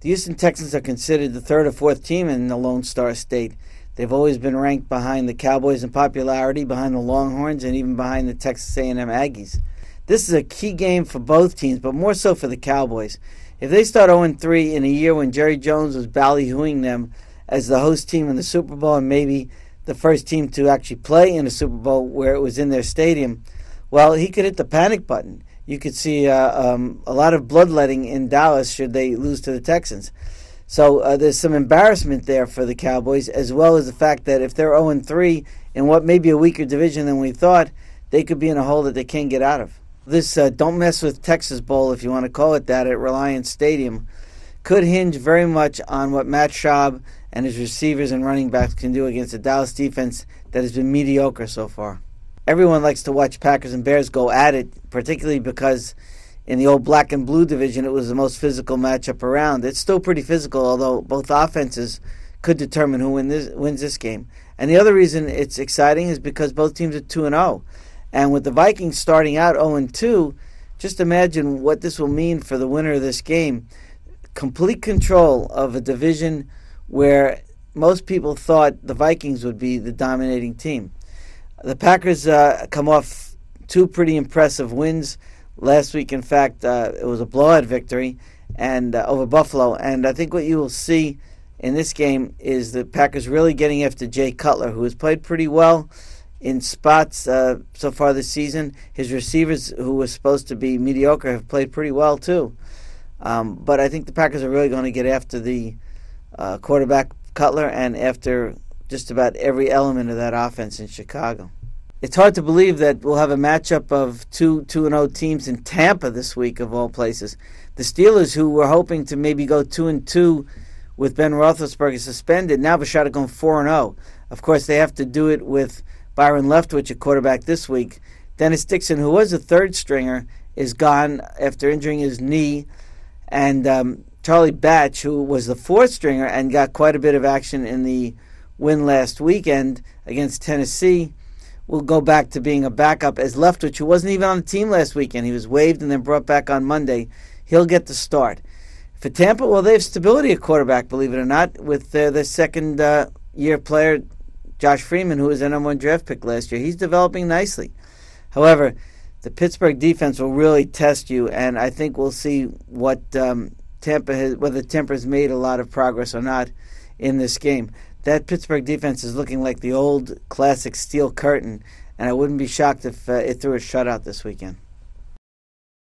The Houston Texans are considered the third or fourth team in the Lone Star State. They've always been ranked behind the Cowboys in popularity, behind the Longhorns, and even behind the Texas A&M Aggies. This is a key game for both teams, but more so for the Cowboys. If they start 0-3 in a year when Jerry Jones was ballyhooing them as the host team in the Super Bowl and maybe the first team to actually play in a Super Bowl where it was in their stadium, well, he could hit the panic button. You could see a lot of bloodletting in Dallas should they lose to the Texans. So there's some embarrassment there for the Cowboys, as well as the fact that if they're 0-3 in what may be a weaker division than we thought, they could be in a hole that they can't get out of. This Don't Mess with Texas Bowl, if you want to call it that, at Reliance Stadium, could hinge very much on what Matt Schaub and his receivers and running backs can do against a Dallas defense that has been mediocre so far. Everyone likes to watch Packers and Bears go at it, particularly because in the old black and blue division it was the most physical matchup around. It's still pretty physical, although both offenses could determine who wins this game. And the other reason it's exciting is because both teams are 2-0. And with the Vikings starting out 0-2, just imagine what this will mean for the winner of this game. Complete control of a division where most people thought the Vikings would be the dominating team. The Packers come off two pretty impressive wins last week. In fact, it was a blowout victory and over Buffalo. And I think what you will see in this game is the Packers really getting after Jay Cutler, who has played pretty well in spots so far this season. His receivers, who were supposed to be mediocre, have played pretty well too. But I think the Packers are really going to get after the quarterback Cutler and after just about every element of that offense in Chicago. It's hard to believe that we'll have a matchup of 2-0 teams in Tampa this week, of all places. The Steelers, who were hoping to maybe go 2-2 with Ben Roethlisberger suspended, now have a shot at going 4-0. Of course, they have to do it with Byron Leftwich at quarterback this week. Dennis Dixon, who was a third stringer, is gone after injuring his knee. And Charlie Batch, who was the fourth stringer and got quite a bit of action in the win last weekend against Tennessee, will go back to being a backup as Leftwich, who wasn't even on the team last weekend. He was waived and then brought back on Monday. He'll get the start. For Tampa, well, they have stability at quarterback, believe it or not, with their second-year player, Josh Freeman, who was a number one draft pick last year. He's developing nicely. However, the Pittsburgh defense will really test you, and I think we'll see what whether Tampa has made a lot of progress or not in this game. That Pittsburgh defense is looking like the old classic steel curtain, and I wouldn't be shocked if it threw a shutout this weekend.